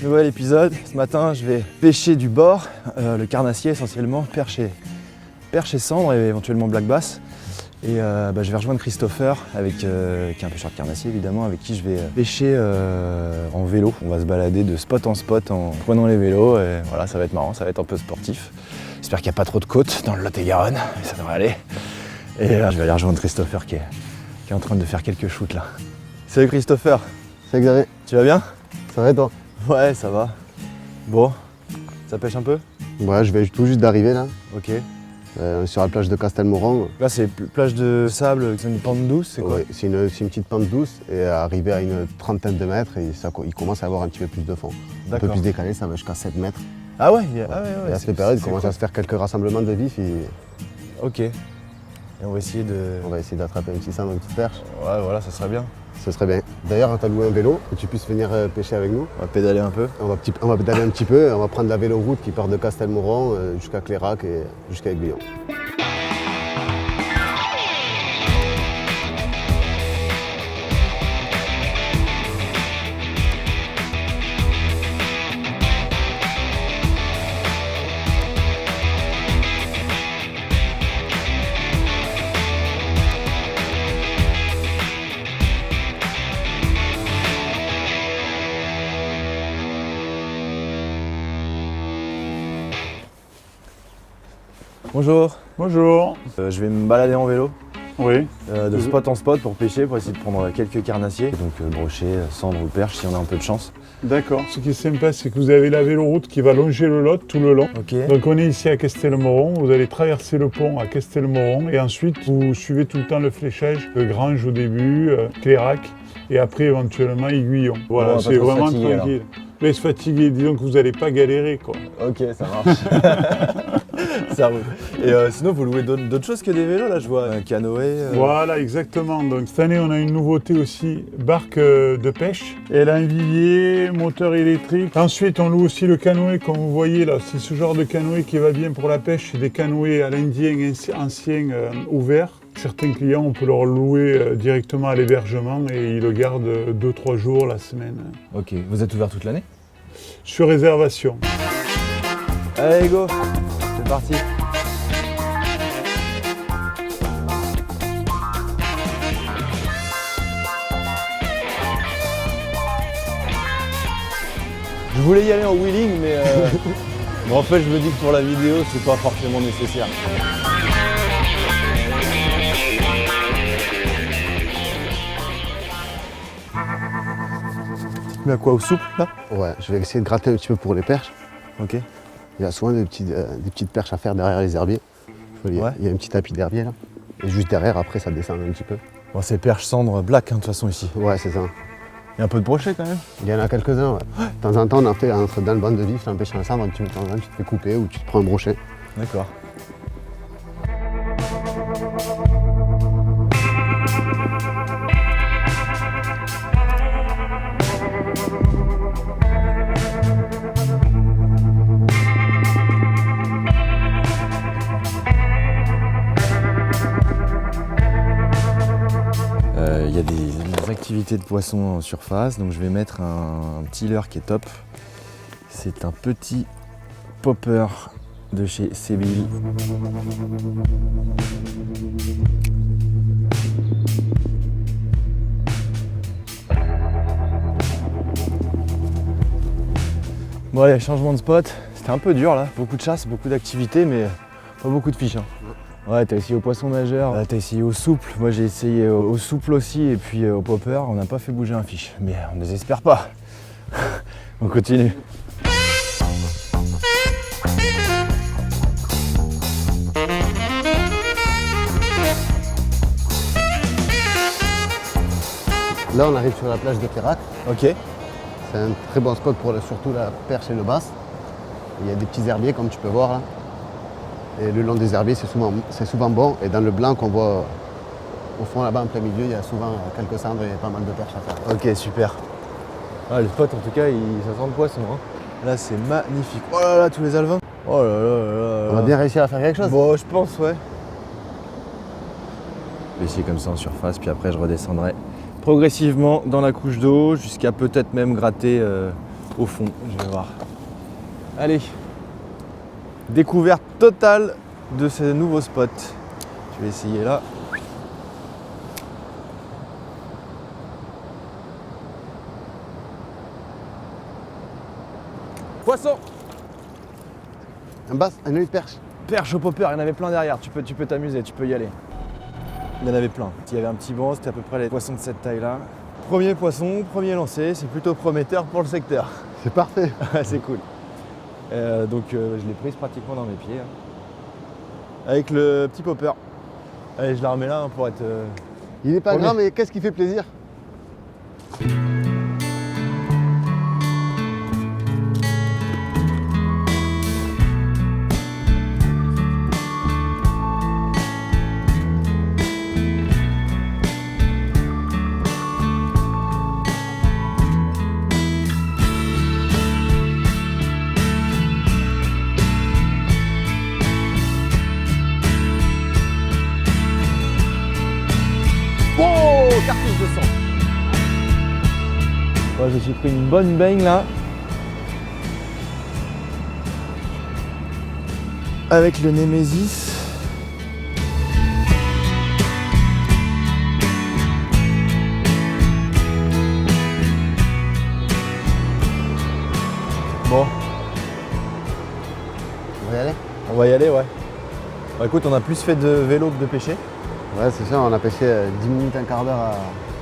nouvel épisode. Ce matin, je vais pêcher du bord, le carnassier essentiellement, perche et cendre et éventuellement black bass. Et je vais rejoindre Christopher, qui est un pêcheur de carnassier évidemment, avec qui je vais pêcher en vélo. On va se balader de spot en spot en prenant les vélos et voilà, ça va être marrant, ça va être un peu sportif. J'espère qu'il n'y a pas trop de côtes dans le Lot-et-Garonne, mais ça devrait aller. Et je vais aller rejoindre Christopher qui est en train de faire quelques shoots là. Salut Christopher. Salut Xavier. Tu vas bien? Ça va et toi? Ouais, ça va. Bon, ça pêche un peu? Ouais, je vais tout juste d'arriver là. Ok. Sur la plage de Castelmoron. Là, c'est plage de sable, c'est une pente douce, c'est quoi? Ouais, c'est une petite pente douce et arrivé à une trentaine de mètres, il commence à avoir un petit peu plus de fond. Un peu plus décalé, ça va jusqu'à 7 mètres. Ah ouais, Et à cette période, il commence à se faire quelques rassemblements de vifs. Ok. Et on va essayer d'attraper un petit cendre, une petite perche. Ouais, voilà, ça serait bien. Ce serait bien. D'ailleurs, on t'a loué un vélo, que tu puisses venir pêcher avec nous. On va pédaler un peu. On va pédaler un petit peu, on va prendre la véloroute qui part de Castelmoron jusqu'à Clérac et jusqu'à Aiguillon. Bonjour. Bonjour. Je vais me balader en vélo, Oui. de spot en spot pour pêcher, pour essayer de prendre quelques carnassiers. Donc brochet, cendre ou perche si on a un peu de chance. D'accord. Ce qui est sympa, c'est que vous avez la véloroute qui va longer le Lot tout le long. Ok. Donc on est ici à Castelmoron, vous allez traverser le pont à Castelmoron et ensuite vous suivez tout le temps le fléchage de Grange au début, Clérac et après éventuellement Aiguillon. Voilà, Bon, c'est vraiment fatiguer, tranquille. Mais se fatiguer, disons que vous n'allez pas galérer quoi. Ok, ça marche. Ça roule. Et sinon, vous louez d'autres choses que des vélos là, je vois un canoë. Voilà, exactement. Donc cette année, on a une nouveauté aussi, barque de pêche. Elle a un vivier, moteur électrique. Ensuite, on loue aussi le canoë, comme vous voyez là. C'est ce genre de canoë qui va bien pour la pêche. C'est des canoës à l'indien anciens ouverts. Certains clients, on peut leur louer directement à l'hébergement et ils le gardent 2-3 jours la semaine. Ok, vous êtes ouvert toute l'année? Sur réservation. Allez, go, c'est parti. Je voulais y aller en wheeling, mais bon, en fait, je me dis que pour la vidéo, c'est pas forcément nécessaire. Tu mets à quoi, au souple là? Ouais, je vais essayer de gratter un petit peu pour les perches. Ok. Il y a souvent des petites perches à faire derrière les herbiers. Il y a un petit tapis d'herbier là. Et juste derrière, après, ça descend un petit peu. Bon, c'est perche cendre black, hein, de toute façon, ici. Ouais, c'est ça. Il y a un peu de brochet quand même. Il y en a quelques-uns, ouais. De temps en temps, on en fait dans le banc de vif, en pêchant le cendre, tu te fais couper ou tu te prends un brochet. D'accord. Il y a des activités de poissons en surface, donc je vais mettre un petit leurre qui est top. C'est un petit popper de chez Séville. Bon allez, changement de spot. C'était un peu dur là, beaucoup de chasse, beaucoup d'activités, mais pas beaucoup de fiches. Hein. Ouais, t'as essayé au poisson nageur, t'as essayé au souple, moi j'ai essayé au souple aussi et puis au popper, on n'a pas fait bouger un fiche. Mais on ne désespère pas. On continue. Là, on arrive sur la plage de Clérac. Ok. C'est un très bon spot pour surtout la perche et le basse. Il y a des petits herbiers comme tu peux voir là. Et le long des herbiers, c'est souvent bon. Et dans le blanc qu'on voit au fond là-bas en plein milieu, il y a souvent quelques cendres et pas mal de perches à faire. Ok, super. Ah, le spot en tout cas, ça sent le poisson. Hein. Là, c'est magnifique. Oh là là, tous les alevins. Oh là là là là. On va bien réussir à faire quelque chose. Bon, je pense, ouais. Je vais essayer comme ça en surface, puis après je redescendrai progressivement dans la couche d'eau jusqu'à peut-être même gratter au fond, je vais voir. Allez, découverte totale de ce nouveau spot. Je vais essayer là. Poisson! Un basse, un œil de perche. Perche au popper, il y en avait plein derrière, tu peux t'amuser, tu peux y aller. Il y en avait plein. Il y avait un petit banc, c'était à peu près les poissons de cette taille-là. Premier poisson, premier lancé, c'est plutôt prometteur pour le secteur. C'est parfait. C'est cool. Donc je l'ai prise pratiquement dans mes pieds. Avec le petit popper. Allez, je la remets là pour être... Il n'est pas Premier. grand, mais qu'est-ce qui fait plaisir? Oh, cartouche de sang. Ouais, je me suis pris une bonne baigne là. Avec le Némésis. Bon, On va y aller? on va y aller, ouais. Bah écoute, on a plus fait de vélo que de pêcher. Ouais, c'est sûr, on a pêché 10 minutes, un quart d'heure à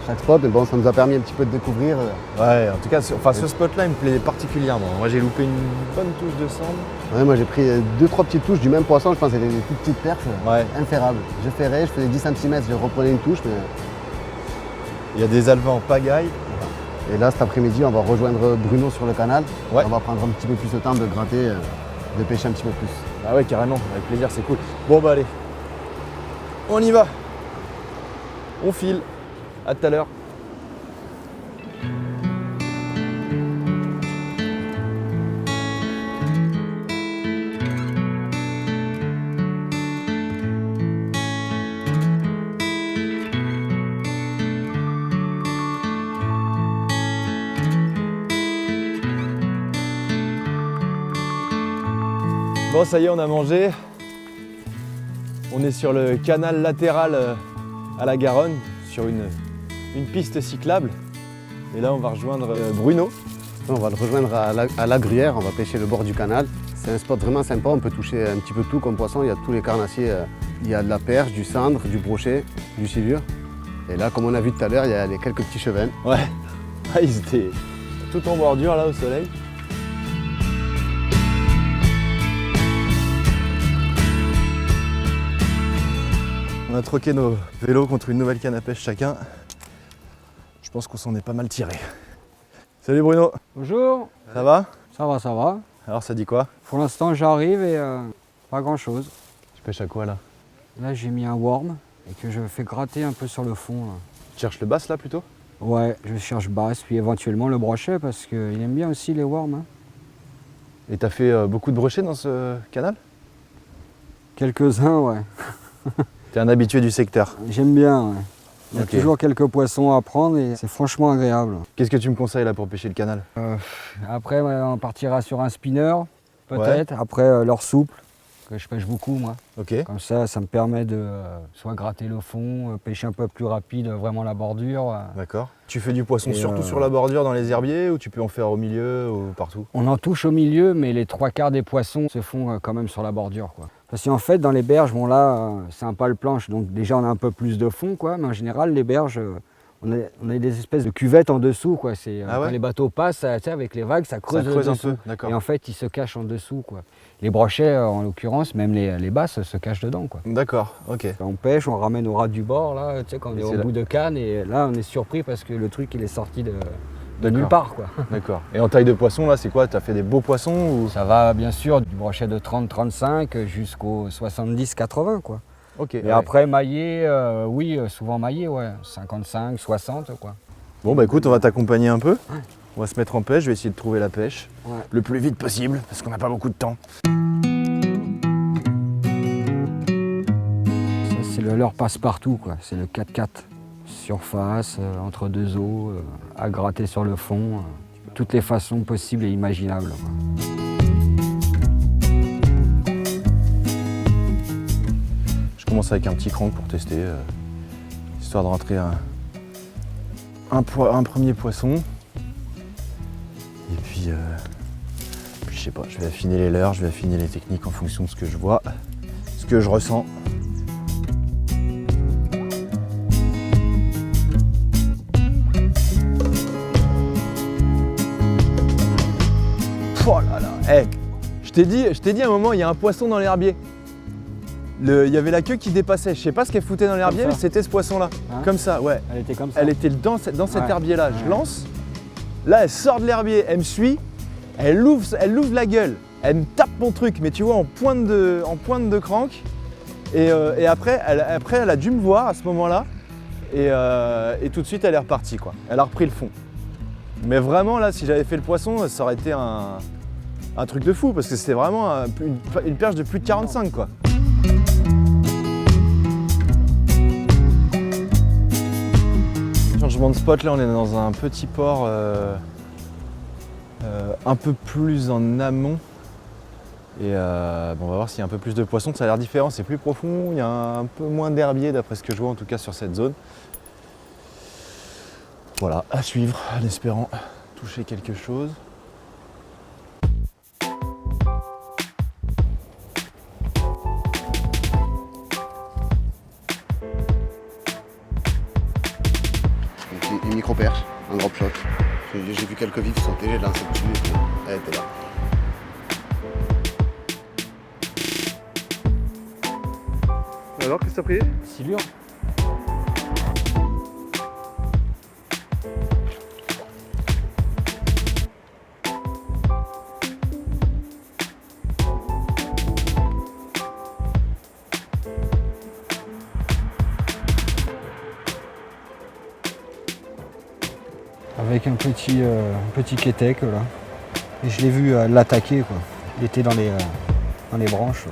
chaque spot, mais bon, ça nous a permis un petit peu de découvrir. Ouais, en tout cas, ce spot-là, il me plaît particulièrement. Moi, j'ai loupé une bonne touche de cendre. Ouais, moi j'ai pris 2-3 petites touches du même poisson, je pense que c'était des toutes petites perches, Ouais. inférables. Je ferrais, je faisais 10 cm, je reprenais une touche, mais... Il y a des alevins en pagaille. Et là, cet après-midi, on va rejoindre Bruno sur le canal. Ouais. On va prendre un petit peu plus de temps de gratter, de pêcher un petit peu plus. Ah ouais, carrément, avec plaisir, c'est cool. Bon, bah allez, on y va. On file. À tout à l'heure. Bon, ça y est, on a mangé. On est sur le canal latéral à la Garonne, sur une piste cyclable. Et là, on va rejoindre Bruno. On va le rejoindre à la Gruyère, on va pêcher le bord du canal. C'est un spot vraiment sympa, on peut toucher un petit peu tout comme poisson. Il y a tous les carnassiers, il y a de la perche, du cendre, du brochet, du silure. Et là, comme on a vu tout à l'heure, il y a les quelques petits chevens. Ouais, ah, ils étaient tout en bordure là au soleil. On a troqué nos vélos contre une nouvelle canne à pêche chacun. Je pense qu'on s'en est pas mal tiré. Salut Bruno, Bonjour, ça va? ça va, ça va. Alors ça dit quoi? Pour l'instant, j'arrive et pas grand chose. Tu pêches à quoi là? Là, j'ai mis un worm et que je fais gratter un peu sur le fond. Là. Tu cherches le bass là plutôt? Ouais, je cherche basse, puis éventuellement le brochet parce qu'il aime bien aussi les worms. Hein. Et t'as fait beaucoup de brochets dans ce canal? Quelques-uns, ouais. T'es un habitué du secteur. J'aime bien. Ouais. Il y a Ok. toujours quelques poissons à prendre et c'est franchement agréable. Qu'est-ce que tu me conseilles là pour pêcher le canal? Après, ouais, on partira sur un spinner, peut-être. Après, leur souple, que je pêche beaucoup, moi. Ok. Comme ça me permet de soit gratter le fond, pêcher un peu plus rapide, vraiment la bordure. D'accord. Tu fais du poisson Et surtout sur la bordure dans les herbiers ou tu peux en faire au milieu ou partout? On en touche au milieu, mais les 3/4 des poissons se font quand même sur la bordure, quoi. Parce qu'en fait, dans les berges, bon là, c'est un pâle planche, donc déjà on a un peu plus de fond, quoi. Mais en général, les berges, on a des espèces de cuvettes en dessous, quoi. C'est Ah ouais quand les bateaux passent, tu sais, avec les vagues, ça creuse, Ça creuse le un dessous. peu, d'accord. Et en fait, ils se cachent en dessous, quoi. Les brochets, en l'occurrence, même les basses, se cachent dedans, quoi. D'accord, ok. On pêche, on ramène au ras du bord, là, tu sais, quand on Et est c'est au là. bout de canne, et là, on est surpris parce que le truc, il est sorti de D'accord. nulle part, quoi. D'accord. Et en taille de poisson là, c'est quoi? T'as fait des beaux poissons ou... Ça va bien sûr du brochet de 30-35 jusqu'au 70-80 quoi. Ok. Et ouais. après maillé, oui, souvent maillé, ouais, 55-60 quoi. Bon bah écoute, on va t'accompagner un peu. On va se mettre en pêche, je vais essayer de trouver la pêche Ouais. le plus vite possible parce qu'on n'a pas beaucoup de temps. Ça c'est le leur passe-partout quoi, c'est le 4x4. Surface, entre deux eaux, à gratter sur le fond. toutes les façons possibles et imaginables, quoi. Je commence avec un petit crank pour tester, histoire de rentrer un premier poisson. Et puis je sais pas, je vais affiner les leurres, je vais affiner les techniques en fonction de ce que je vois, ce que je ressens. Oh là là, hey, je t'ai dit à un moment, il y a un poisson dans l'herbier. Il y avait la queue qui dépassait, je sais pas ce qu'elle foutait dans l'herbier, mais c'était ce poisson-là. Hein, comme ça, ouais. Elle était comme ça. Elle était dans cet Ouais. herbier-là. Je Ouais. lance, là elle sort de l'herbier, elle me suit, elle ouvre la gueule, elle me tape mon truc, mais tu vois en pointe de crank. Et après, elle a dû me voir à ce moment-là, et tout de suite elle est repartie, quoi. Elle a repris le fond. Mais vraiment là, si j'avais fait le poisson, ça aurait été un truc de fou, parce que c'était vraiment une perche de plus de 45, quoi. Changement de spot, là on est dans un petit port un peu plus en amont. Et bon, on va voir s'il y a un peu plus de poissons, ça a l'air différent, c'est plus profond, il y a un peu moins d'herbier d'après ce que je vois en tout cas sur cette zone. Voilà, à suivre en espérant toucher quelque chose. Une micro-perche, un drop shot. J'ai vu quelques vifs sauter, j'ai lancé dessus et elle était là. Alors, qu'est-ce que t'as pris? Silure. Avec un petit kétek là. Et je l'ai vu l'attaquer, quoi. Il était dans les branches, là.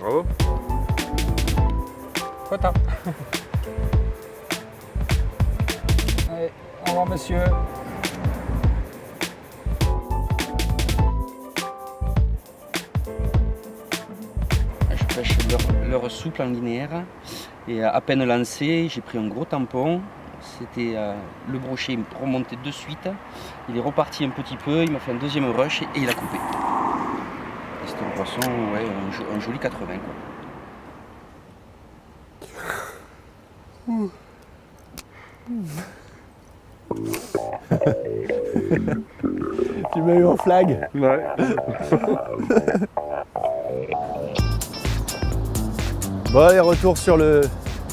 Bravo. Quota. Allez, au revoir monsieur. Je pêche leur souple en linéaire et à peine lancé, j'ai pris un gros tampon. C'était le brochet remonté de suite. Il est reparti un petit peu, il m'a fait un deuxième rush et il a coupé. Et c'était un poisson, ouais, un joli 80 quoi. Tu m'as eu en flag. Ouais. Bon allez, retour sur le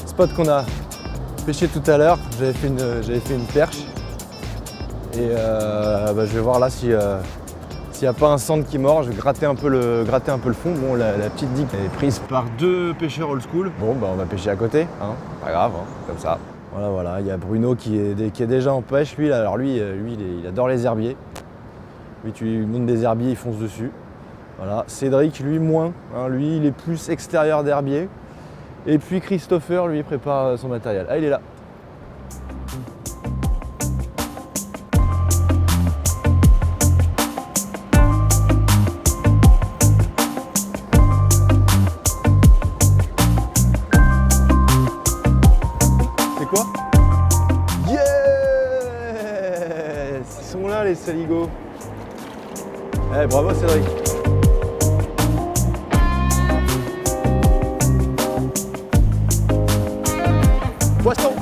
spot qu'on a pêché tout à l'heure. J'avais fait une perche. Et je vais voir là s'il n'y a pas un centre qui mord. Je vais gratter un peu le fond. Bon, la petite digue est prise par deux pêcheurs old school. Bon, on va pêcher à côté, hein. Pas grave, hein, comme ça. Voilà, il y a Bruno qui est déjà en pêche. Lui, il adore les herbiers. Lui, tu lui montes des herbiers, il fonce dessus. Voilà. Cédric, lui, moins. Hein, lui, il est plus extérieur d'herbier. Et puis Christopher, lui, prépare son matériel. Ah, il est là. C'est quoi? Yes! Ils sont là, les saligots. Eh, bravo Cédric. Poisson!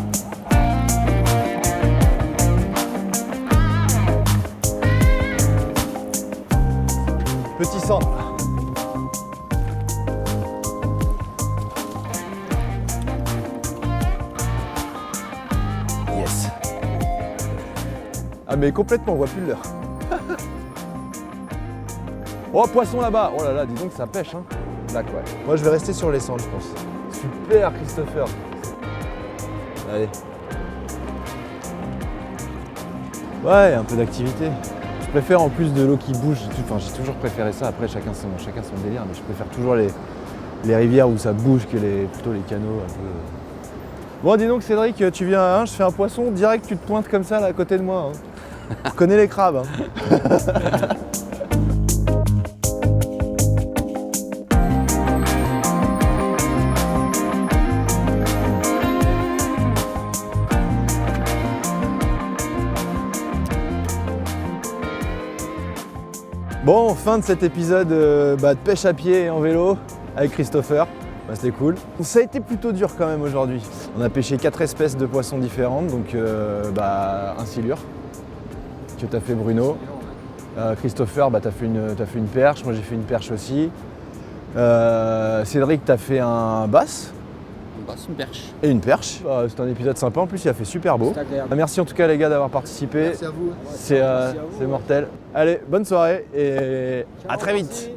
Petit centre. Yes. Ah mais complètement, on voit plus l'heure. Oh, poisson là-bas. Oh là là, dis donc ça pêche, hein. Black, ouais. Moi je vais rester sur les centres, je pense. Super Christopher. Allez. Ouais, un peu d'activité. préfère en plus de l'eau qui bouge, j'ai toujours préféré ça, après chacun son délire, mais je préfère toujours les rivières où ça bouge que plutôt les canaux un peu. Bon dis donc Cédric, tu viens à Hinches, je fais un poisson, direct tu te pointes comme ça là à côté de moi. Hein. Je connais les crabes. Hein. Bon, fin de cet épisode de pêche à pied et en vélo avec Christopher. C'était cool. Ça a été plutôt dur quand même aujourd'hui. On a pêché 4 espèces de poissons différentes, donc un silure que t'as fait Bruno. Christopher, t'as fait une perche, moi j'ai fait une perche aussi. Cédric, t'as fait un bass. Un bass, une perche. Et une perche. C'était un épisode sympa, en plus il a fait super beau. Merci en tout cas les gars d'avoir participé. Merci à vous. C'est mortel. Allez, bonne soirée et à très vite.